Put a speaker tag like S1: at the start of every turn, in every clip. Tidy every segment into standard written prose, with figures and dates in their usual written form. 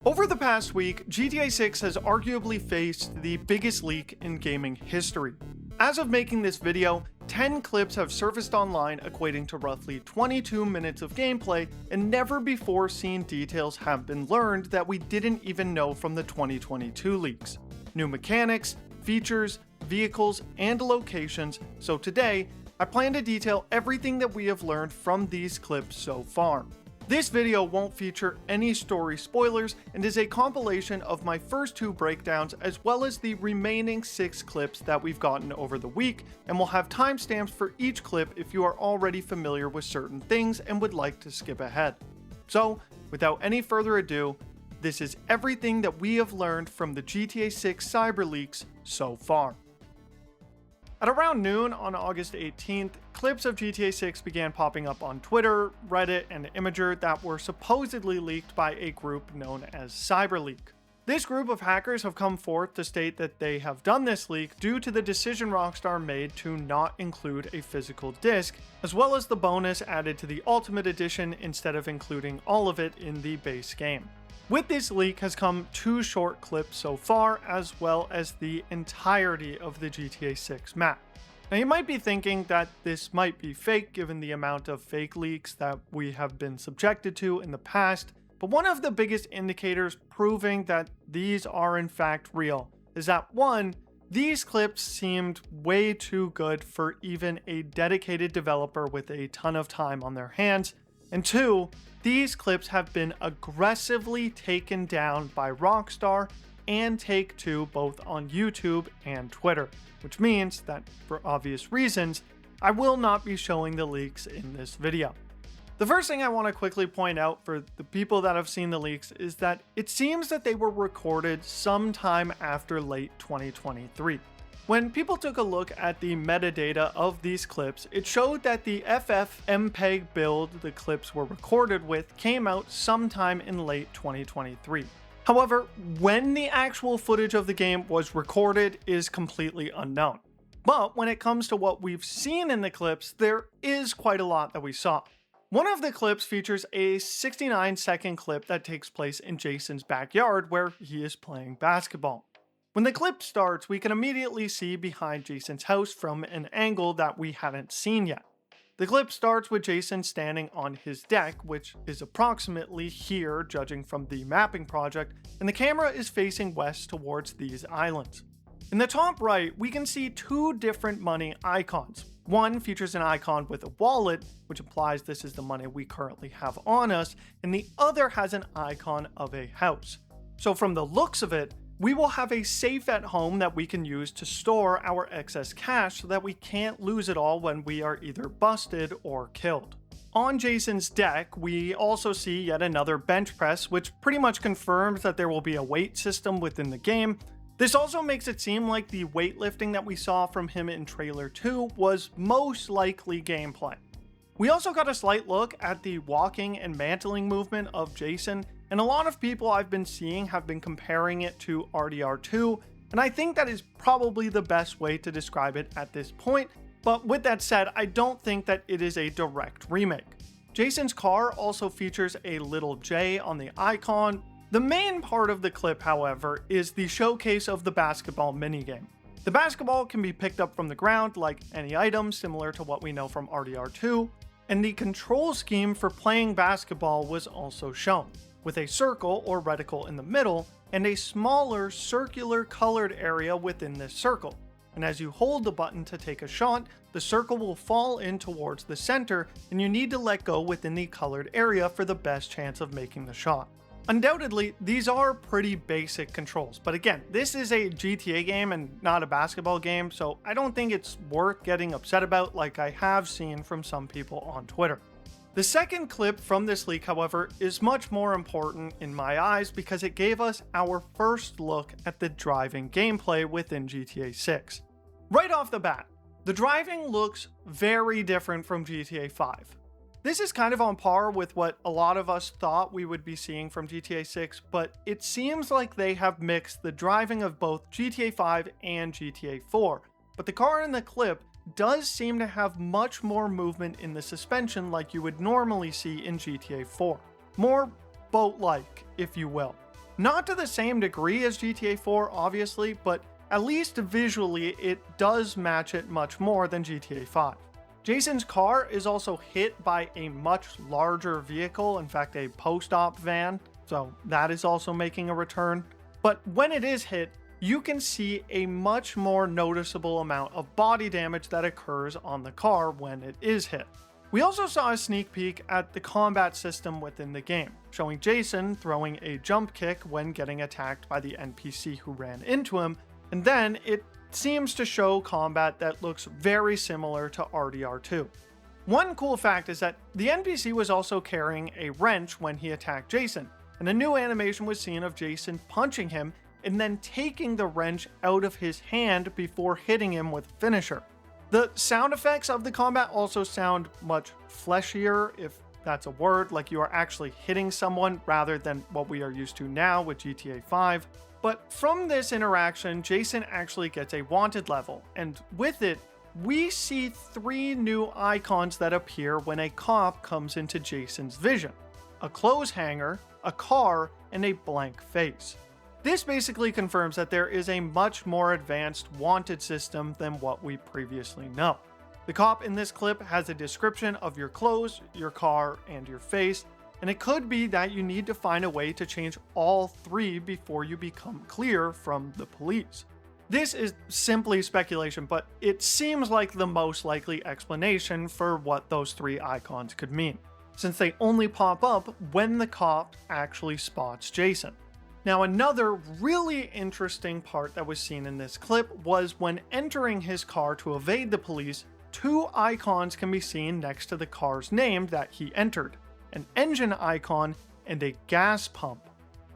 S1: Over the past week, GTA 6 has arguably faced the biggest leak in gaming history. As of making this video, 10 clips have surfaced online equating to roughly 22 minutes of gameplay, and never before seen details have been learned that we didn't even know from the 2022 leaks. New mechanics, features, vehicles, and locations, so today, I plan to detail everything that we have learned from these clips so far. This video won't feature any story spoilers and is a compilation of my first 2 breakdowns as well as the remaining 6 clips that we've gotten over the week, and will have timestamps for each clip if you are already familiar with certain things and would like to skip ahead. So, without any further ado, this is everything that we have learned from the GTA 6 cyber leaks so far. At around noon on August 18th, clips of GTA 6 began popping up on Twitter, Reddit, and Imgur that were supposedly leaked by a group known as cyberleek. This group of hackers have come forth to state that they have done this leak due to the decision Rockstar made to not include a physical disc, as well as the bonus added to the Ultimate Edition instead of including all of it in the base game. With this leak has come 2 short clips so far, as well as the entirety of the GTA 6 map. Now you might be thinking that this might be fake given the amount of fake leaks that we have been subjected to in the past, but one of the biggest indicators proving that these are in fact real is that 1, these clips seemed way too good for even a dedicated developer with a ton of time on their hands, and 2, these clips have been aggressively taken down by Rockstar and Take-Two both on YouTube and Twitter, which means that, for obvious reasons, I will not be showing the leaks in this video. The first thing I want to quickly point out for the people that have seen the leaks is that it seems that they were recorded sometime after late 2023. When people took a look at the metadata of these clips, it showed that the FFmpeg build the clips were recorded with came out sometime in late 2023. However, when the actual footage of the game was recorded is completely unknown. But when it comes to what we've seen in the clips, there is quite a lot that we saw. One of the clips features a 69-second clip that takes place in Jason's backyard where he is playing basketball. When the clip starts, we can immediately see behind Jason's house from an angle that we haven't seen yet. The clip starts with Jason standing on his deck, which is approximately here judging from the mapping project, and the camera is facing west towards these islands. In the top right, we can see 2 different money icons. One features an icon with a wallet, which implies this is the money we currently have on us, and the other has an icon of a house. So from the looks of it, we will have a safe at home that we can use to store our excess cash so that we can't lose it all when we are either busted or killed. On Jason's deck, we also see yet another bench press, which pretty much confirms that there will be a weight system within the game. This also makes it seem like the weightlifting that we saw from him in Trailer 2 was most likely gameplay. We also got a slight look at the walking and mantling movement of Jason, and a lot of people I've been seeing have been comparing it to RDR2, and I think that is probably the best way to describe it at this point, but with that said, I don't think that it is a direct remake. Jason's car also features a little J on the icon. The main part of the clip, however, is the showcase of the basketball minigame. The basketball can be picked up from the ground like any item, similar to what we know from RDR2, and the control scheme for playing basketball was also shown, with a circle or reticle in the middle and a smaller circular colored area within this circle. And as you hold the button to take a shot, the circle will fall in towards the center and you need to let go within the colored area for the best chance of making the shot. Undoubtedly, these are pretty basic controls, but again, this is a GTA game and not a basketball game, so I don't think it's worth getting upset about like I have seen from some people on Twitter. The second clip from this leak, however, is much more important in my eyes because it gave us our first look at the driving gameplay within GTA 6. Right off the bat, the driving looks very different from GTA 5. This is kind of on par with what a lot of us thought we would be seeing from GTA 6, but it seems like they have mixed the driving of both GTA 5 and GTA 4. But the car in the clip does seem to have much more movement in the suspension like you would normally see in GTA 4. More boat-like, if you will. Not to the same degree as GTA 4, obviously, but at least visually it does match it much more than GTA 5. Jason's car is also hit by a much larger vehicle, in fact a post-op van, so that is also making a return. But when it is hit, you can see a much more noticeable amount of body damage that occurs on the car when it is hit. We also saw a sneak peek at the combat system within the game, showing Jason throwing a jump kick when getting attacked by the NPC who ran into him, and then it seems to show combat that looks very similar to RDR2. One cool fact is that the NPC was also carrying a wrench when he attacked Jason, and a new animation was seen of Jason punching him and then taking the wrench out of his hand before hitting him with finisher. The sound effects of the combat also sound much fleshier, if that's a word, like you are actually hitting someone rather than what we are used to now with GTA 5. But from this interaction, Jason actually gets a wanted level, and with it, we see 3 new icons that appear when a cop comes into Jason's vision: a clothes hanger, a car, and a blank face. This basically confirms that there is a much more advanced wanted system than what we previously know. The cop in this clip has a description of your clothes, your car, and your face, and it could be that you need to find a way to change all 3 before you become clear from the police. This is simply speculation, but it seems like the most likely explanation for what those 3 icons could mean, since they only pop up when the cop actually spots Jason. Now, another really interesting part that was seen in this clip was when entering his car to evade the police, 2 icons can be seen next to the car's name that he entered: an engine icon and a gas pump.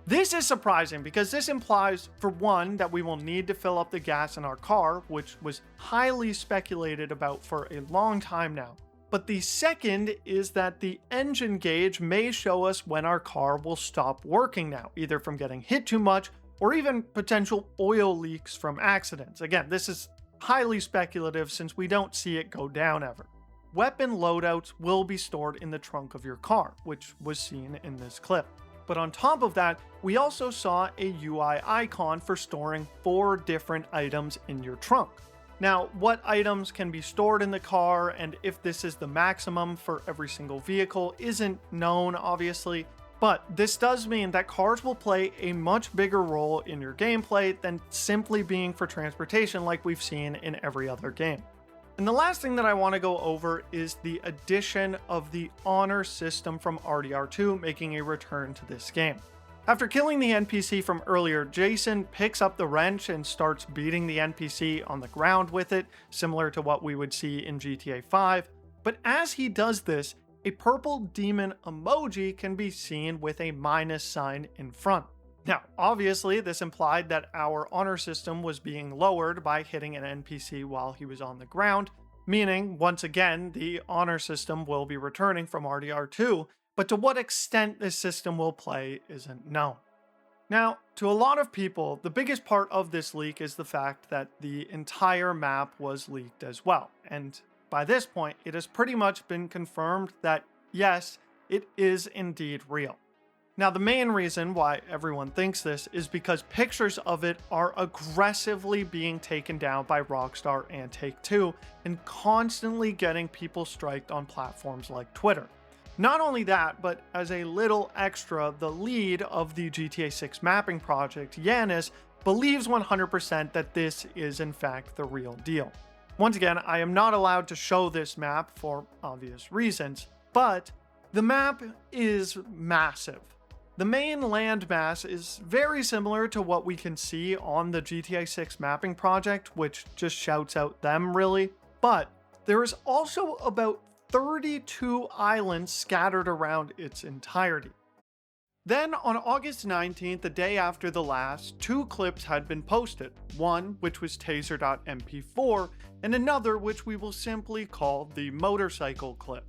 S1: This is surprising because this implies, for one, that we will need to fill up the gas in our car, which was highly speculated about for a long time now. But the second is that the engine gauge may show us when our car will stop working now, either from getting hit too much or even potential oil leaks from accidents. Again, this is highly speculative since we don't see it go down ever. Weapon loadouts will be stored in the trunk of your car, which was seen in this clip. But on top of that, we also saw a UI icon for storing 4 different items in your trunk. Now, what items can be stored in the car and if this is the maximum for every single vehicle isn't known, obviously, but this does mean that cars will play a much bigger role in your gameplay than simply being for transportation like we've seen in every other game. And the last thing that I want to go over is the addition of the honor system from RDR2 making a return to this game. After killing the NPC from earlier, Jason picks up the wrench and starts beating the NPC on the ground with it, similar to what we would see in GTA 5. But as he does this, a purple demon emoji can be seen with a minus sign in front. Now, obviously, this implied that our honor system was being lowered by hitting an NPC while he was on the ground, meaning, once again, the honor system will be returning from RDR2, but to what extent this system will play isn't known. Now, to a lot of people, the biggest part of this leak is the fact that the entire map was leaked as well, and by this point, it has pretty much been confirmed that, yes, it is indeed real. Now, the main reason why everyone thinks this is because pictures of it are aggressively being taken down by Rockstar and Take-Two and constantly getting people striked on platforms like Twitter. Not only that, but as a little extra, the lead of the GTA6 mapping project, Yanis, believes 100% that this is in fact the real deal. Once again, I am not allowed to show this map for obvious reasons, but the map is massive. The main landmass is very similar to what we can see on the GTA 6 mapping project, which just shouts out them really, but there is also about 32 islands scattered around its entirety. Then on August 19th, the day after the last, 2 clips had been posted, one which was Taser.mp4 and another which we will simply call the motorcycle clip.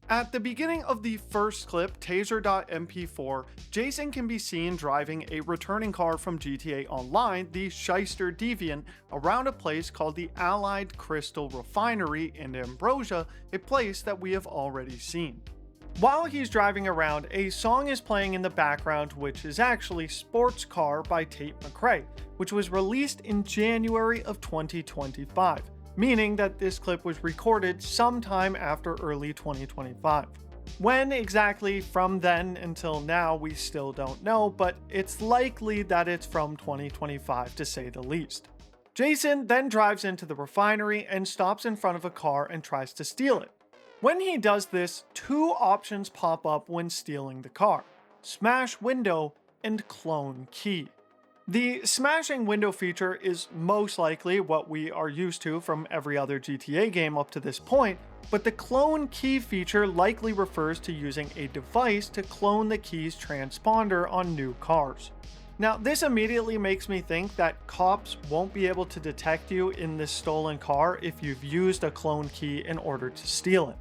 S1: At the beginning of the first clip, Taser.mp4, Jason can be seen driving a returning car from GTA Online, the Shyster Deviant, around a place called the Allied Crystal Refinery in Ambrosia, a place that we have already seen. While he's driving around, a song is playing in the background, which is actually Sports Car by Tate McRae, which was released in January of 2025, meaning that this clip was recorded sometime after early 2025. When exactly from then until now, we still don't know, but it's likely that it's from 2025 to say the least. Jason then drives into the refinery and stops in front of a car and tries to steal it. When he does this, two options pop up when stealing the car: smash window and clone key. The smashing window feature is most likely what we are used to from every other GTA game up to this point, but the clone key feature likely refers to using a device to clone the key's transponder on new cars. Now, this immediately makes me think that cops won't be able to detect you in this stolen car if you've used a clone key in order to steal it.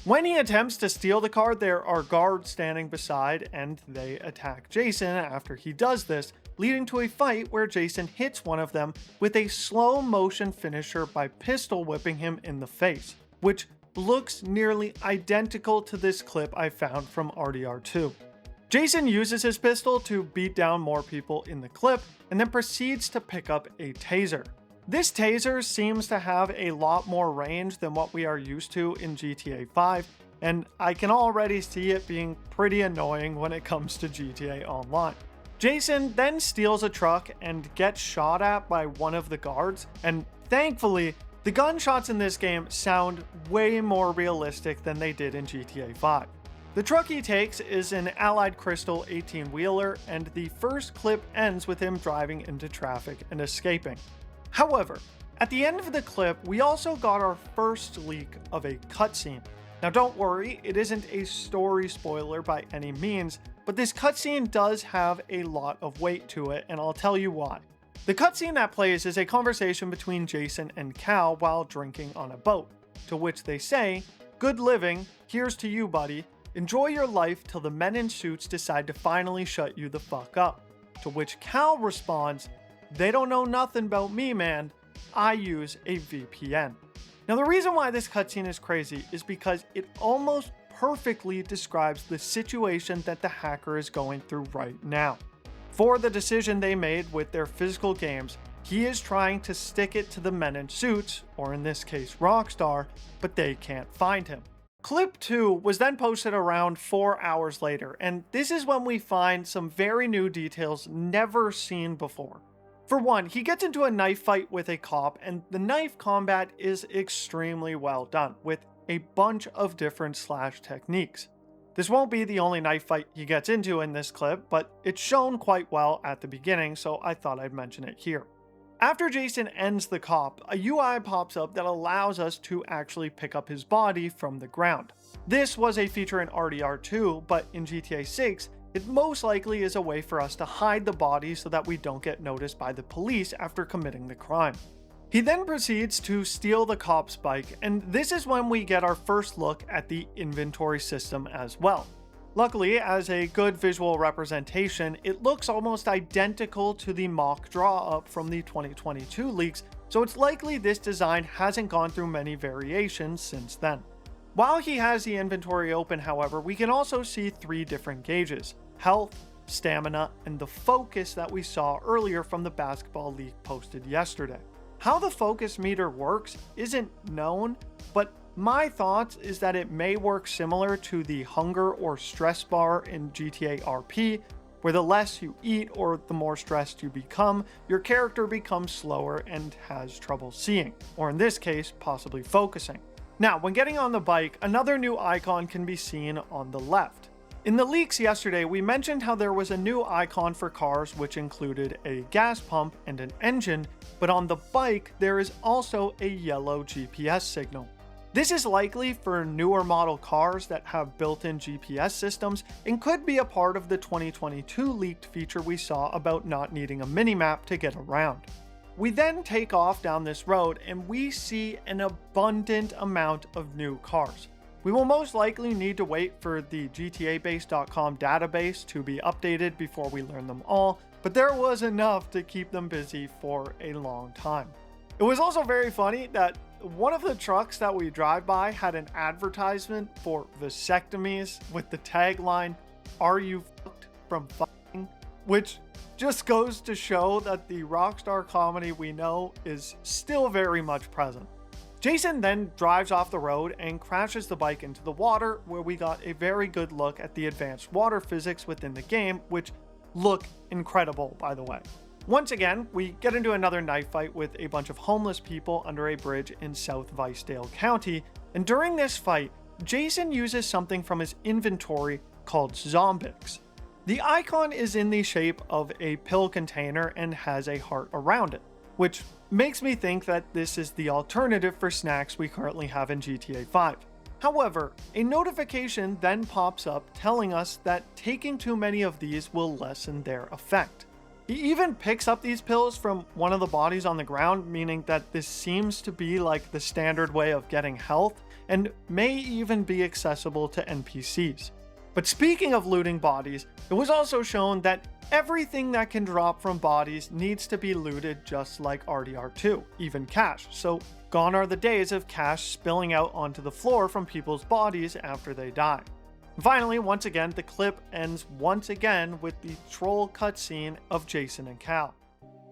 S1: When he attempts to steal the car, there are guards standing beside and they attack Jason after he does this, leading to a fight where Jason hits one of them with a slow motion finisher by pistol whipping him in the face, which looks nearly identical to this clip I found from RDR2. Jason uses his pistol to beat down more people in the clip and then proceeds to pick up a taser. This taser seems to have a lot more range than what we are used to in GTA 5, and I can already see it being pretty annoying when it comes to GTA Online. Jason then steals a truck and gets shot at by one of the guards, and thankfully, the gunshots in this game sound way more realistic than they did in GTA 5. The truck he takes is an Allied Crystal 18-wheeler, and the first clip ends with him driving into traffic and escaping. However, at the end of the clip, we also got our first leak of a cutscene. Now don't worry, it isn't a story spoiler by any means, but this cutscene does have a lot of weight to it, and I'll tell you why. The cutscene that plays is a conversation between Jason and Cal while drinking on a boat, to which they say, "Good living, here's to you, buddy. Enjoy your life till the men in suits decide to finally shut you the fuck up." To which Cal responds, "They don't know nothing about me, man. I use a VPN." Now, the reason why this cutscene is crazy is because it almost perfectly describes the situation that the hacker is going through right now. For the decision they made with their physical games, he is trying to stick it to the men in suits, or in this case Rockstar, but they can't find him. Clip 2 was then posted around 4 hours later, and this is when we find some very new details never seen before. For one, he gets into a knife fight with a cop, and the knife combat is extremely well done, with a bunch of different slash techniques. This won't be the only knife fight he gets into in this clip, but it's shown quite well at the beginning, so I thought I'd mention it here. After Jason ends the cop, a UI pops up that allows us to actually pick up his body from the ground. This was a feature in RDR2, but in GTA 6, it most likely is a way for us to hide the body so that we don't get noticed by the police after committing the crime. He then proceeds to steal the cop's bike, and this is when we get our first look at the inventory system as well. Luckily, as a good visual representation, it looks almost identical to the mock draw-up from the 2022 leaks, so it's likely this design hasn't gone through many variations since then. While he has the inventory open, however, we can also see 3 different gauges: health, stamina, and the focus that we saw earlier from the basketball leak posted yesterday. How the focus meter works isn't known, but my thoughts is that it may work similar to the hunger or stress bar in GTA RP, where the less you eat or the more stressed you become, your character becomes slower and has trouble seeing, or in this case, possibly focusing. Now, when getting on the bike, another new icon can be seen on the left. In the leaks yesterday, we mentioned how there was a new icon for cars which included a gas pump and an engine, but on the bike, there is also a yellow GPS signal. This is likely for newer model cars that have built-in GPS systems and could be a part of the 2022 leaked feature we saw about not needing a minimap to get around. We then take off down this road and we see an abundant amount of new cars. We will most likely need to wait for the GTAbase.com database to be updated before we learn them all, but there was enough to keep them busy for a long time. It was also very funny that one of the trucks that we drive by had an advertisement for vasectomies with the tagline, "Are you fucked from fucking?" Which just goes to show that the rockstar comedy we know is still very much present. Jason then drives off the road and crashes the bike into the water, where we got a very good look at the advanced water physics within the game, which look incredible, by the way. Once again, we get into another knife fight with a bunch of homeless people under a bridge in South Vicedale County, and during this fight, Jason uses something from his inventory called Zombix. The icon is in the shape of a pill container and has a heart around it, which makes me think that this is the alternative for snacks we currently have in GTA 5. However, a notification then pops up telling us that taking too many of these will lessen their effect. He even picks up these pills from one of the bodies on the ground, meaning that this seems to be like the standard way of getting health and may even be accessible to NPCs. But speaking of looting bodies, it was also shown that everything that can drop from bodies needs to be looted just like RDR2, even cash. So gone are the days of cash spilling out onto the floor from people's bodies after they die. Finally, once again, the clip ends once again with the troll cutscene of Jason and Cal.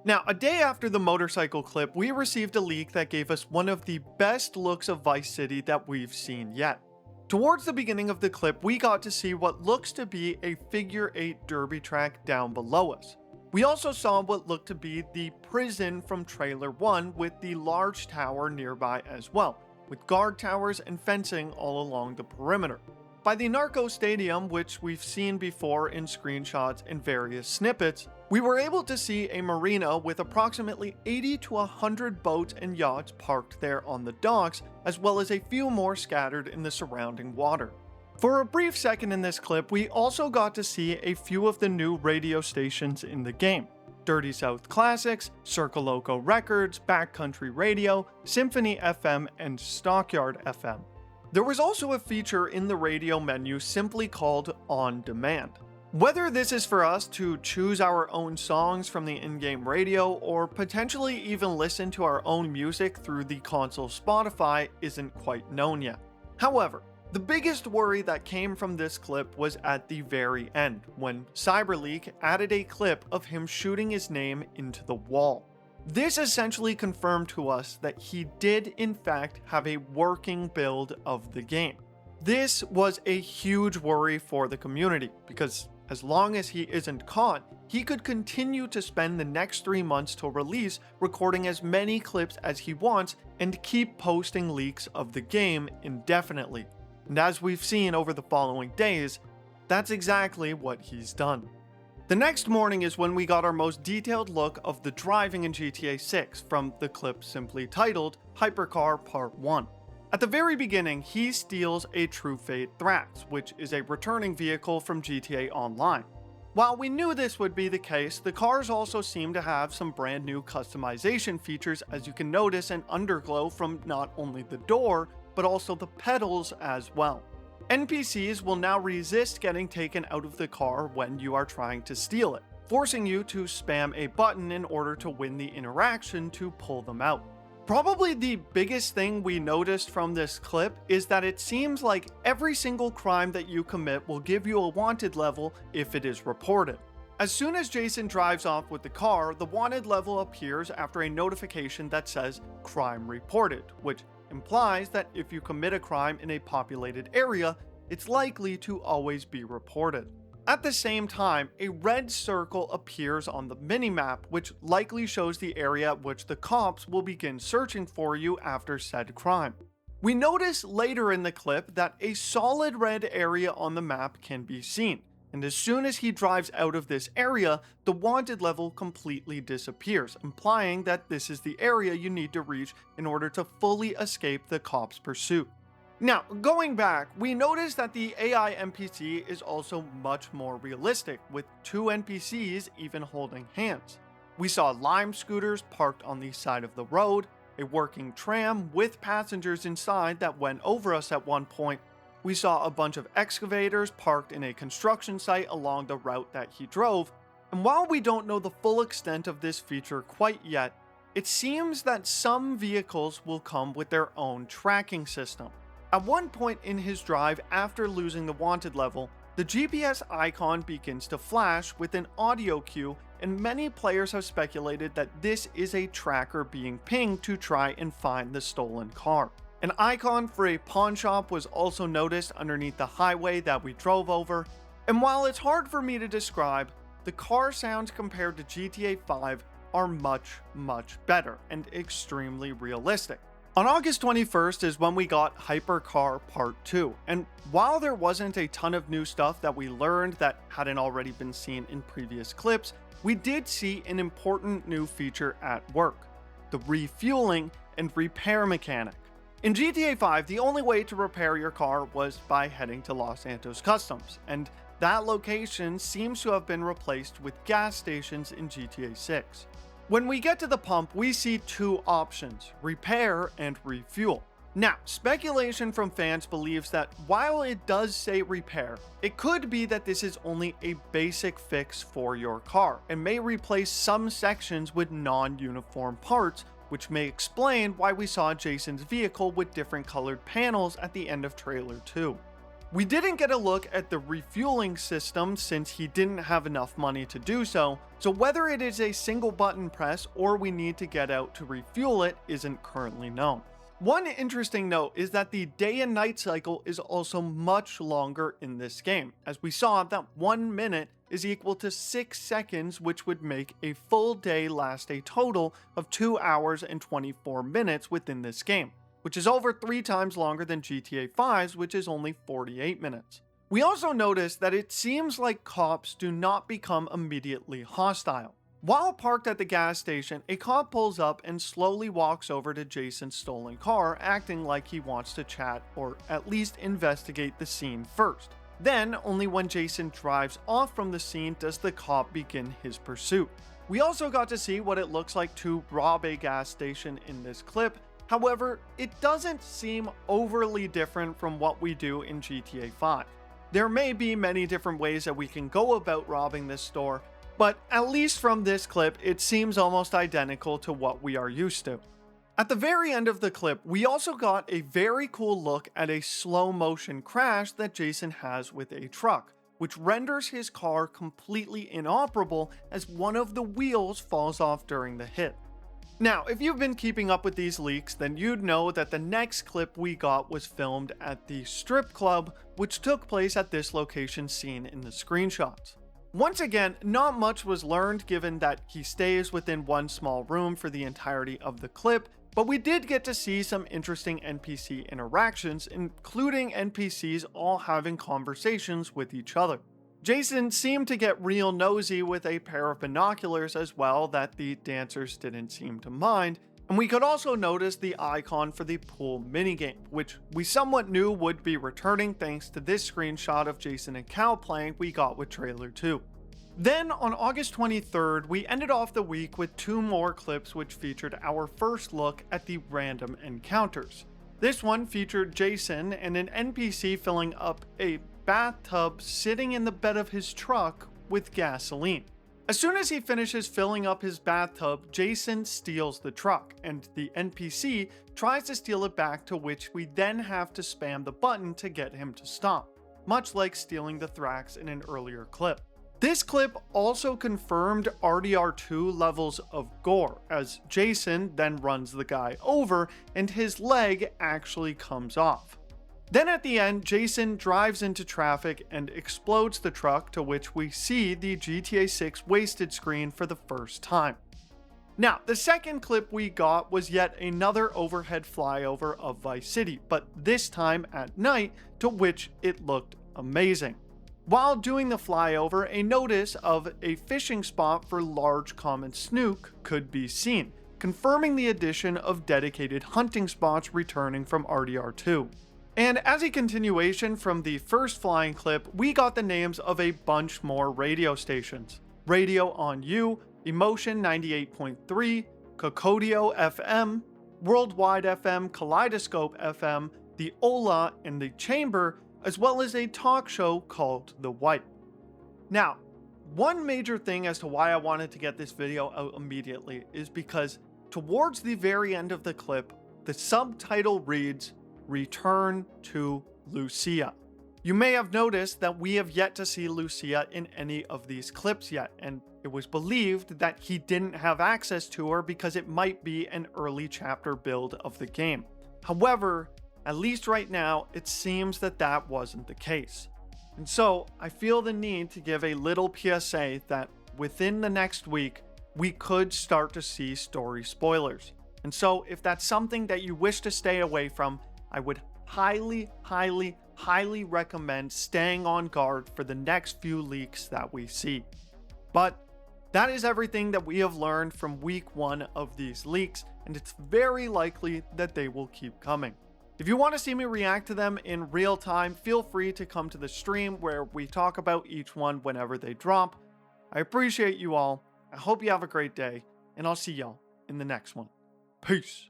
S1: Now, a day after the motorcycle clip, we received a leak that gave us one of the best looks of Vice City that we've seen yet. Towards the beginning of the clip, we got to see what looks to be a figure 8 derby track down below us. We also saw what looked to be the prison from trailer 1 with the large tower nearby as well, with guard towers and fencing all along the perimeter. By the Narco Stadium, which we've seen before in screenshots and various snippets, we were able to see a marina with approximately 80 to 100 boats and yachts parked there on the docks, as well as a few more scattered in the surrounding water. For a brief second in this clip, we also got to see a few of the new radio stations in the game. Dirty South Classics, Circle Loco Records, Backcountry Radio, Symphony FM, and Stockyard FM. There was also a feature in the radio menu simply called On Demand. Whether this is for us to choose our own songs from the in-game radio or potentially even listen to our own music through the console Spotify isn't quite known yet. However, the biggest worry that came from this clip was at the very end, when cyberleek added a clip of him shooting his name into the wall. This essentially confirmed to us that he did in fact have a working build of the game. This was a huge worry for the community, because as long as he isn't caught, he could continue to spend the next 3 months till release recording as many clips as he wants and keep posting leaks of the game indefinitely. And as we've seen over the following days, that's exactly what he's done. The next morning is when we got our most detailed look of the driving in GTA 6 from the clip simply titled Hypercar Pt.1. At the very beginning, he steals a True Fate Thrax, which is a returning vehicle from GTA Online. While we knew this would be the case, the cars also seem to have some brand new customization features, as you can notice an underglow from not only the door, but also the pedals as well. NPCs will now resist getting taken out of the car when you are trying to steal it, forcing you to spam a button in order to win the interaction to pull them out. Probably the biggest thing we noticed from this clip is that it seems like every single crime that you commit will give you a wanted level if it is reported. As soon as Jason drives off with the car, the wanted level appears after a notification that says crime reported, which implies that if you commit a crime in a populated area, it's likely to always be reported. At the same time, a red circle appears on the minimap, which likely shows the area at which the cops will begin searching for you after said crime. We notice later in the clip that a solid red area on the map can be seen, and as soon as he drives out of this area, the wanted level completely disappears, implying that this is the area you need to reach in order to fully escape the cops' pursuit. Now, going back, we notice that the AI NPC is also much more realistic, with 2 NPCs even holding hands. We saw lime scooters parked on the side of the road, a working tram with passengers inside that went over us at one point. We saw a bunch of excavators parked in a construction site along the route that he drove, and while we don't know the full extent of this feature quite yet, it seems that some vehicles will come with their own tracking system. At one point in his drive after losing the wanted level, the GPS icon begins to flash with an audio cue, and many players have speculated that this is a tracker being pinged to try and find the stolen car. An icon for a pawn shop was also noticed underneath the highway that we drove over, and while it's hard for me to describe, the car sounds compared to GTA 5 are much better and extremely realistic. On August 21st is when we got Hypercar Pt.2, and while there wasn't a ton of new stuff that we learned that hadn't already been seen in previous clips, we did see an important new feature at work: the refueling and repair mechanic. In GTA 5, the only way to repair your car was by heading to Los Santos Customs, and that location seems to have been replaced with gas stations in GTA 6. When we get to the pump, we see two options: repair and refuel. Now, speculation from fans believes that while it does say repair, it could be that this is only a basic fix for your car and may replace some sections with non-uniform parts, which may explain why we saw Jason's vehicle with different colored panels at the end of trailer 2. We didn't get a look at the refueling system since he didn't have enough money to do so whether it is a single button press or we need to get out to refuel it isn't currently known. One interesting note is that the day and night cycle is also much longer in this game, as we saw that 1 minute is equal to 6 seconds, which would make a full day last a total of 2 hours and 24 minutes within this game, which is over 3 times longer than GTA 5's, which is only 48 minutes. We also noticed that it seems like cops do not become immediately hostile. While parked at the gas station, a cop pulls up and slowly walks over to Jason's stolen car, acting like he wants to chat or at least investigate the scene first. Then, only when Jason drives off from the scene does the cop begin his pursuit. We also got to see what it looks like to rob a gas station in this clip. However, it doesn't seem overly different from what we do in GTA 5. There may be many different ways that we can go about robbing this store, but at least from this clip, it seems almost identical to what we are used to. At the very end of the clip, we also got a very cool look at a slow motion crash that Jason has with a truck, which renders his car completely inoperable as one of the wheels falls off during the hit. Now, if you've been keeping up with these leaks, then you'd know that the next clip we got was filmed at the strip club, which took place at this location seen in the screenshots. Once again, not much was learned given that he stays within one small room for the entirety of the clip, but we did get to see some interesting NPC interactions, including NPCs all having conversations with each other. Jason seemed to get real nosy with a pair of binoculars as well that the dancers didn't seem to mind, and we could also notice the icon for the pool minigame, which we somewhat knew would be returning thanks to this screenshot of Jason and Cal playing we got with trailer 2. Then on August 23rd, we ended off the week with 2 more clips which featured our first look at the random encounters. This one featured Jason and an NPC filling up a bathtub sitting in the bed of his truck with gasoline. As soon as he finishes filling up his bathtub, Jason steals the truck, and the NPC tries to steal it back, to which we then have to spam the button to get him to stop, much like stealing the Thrax in an earlier clip. This clip also confirmed RDR2 levels of gore, as Jason then runs the guy over and his leg actually comes off. Then at the end, Jason drives into traffic and explodes the truck, to which we see the GTA 6 wasted screen for the first time. Now, the second clip we got was yet another overhead flyover of Vice City, but this time at night, to which it looked amazing. While doing the flyover, a notice of a fishing spot for large common snook could be seen, confirming the addition of dedicated hunting spots returning from RDR2. And as a continuation from the first flying clip, we got the names of a bunch more radio stations: Radio on You, Emotion 98.3, Kokodio FM, Worldwide FM, Kaleidoscope FM, the Ola, and the Chamber, as well as a talk show called The White. Now, one major thing as to why I wanted to get this video out immediately is because Towards the very end of the clip, the subtitle reads, "Return to Lucia." You may have noticed that we have yet to see Lucia in any of these clips yet, and it was believed that he didn't have access to her because it might be an early chapter build of the game. However, at least right now, it seems that that wasn't the case. And so, I feel the need to give a little PSA that within the next week, we could start to see story spoilers. And so, if that's something that you wish to stay away from, I would highly recommend staying on guard for the next few leaks that we see. But that is everything that we have learned from week 1 of these leaks, and it's very likely that they will keep coming. If you want to see me react to them in real time, feel free to come to the stream where we talk about each one whenever they drop. I appreciate you all. I hope you have a great day, and I'll see y'all in the next one. Peace.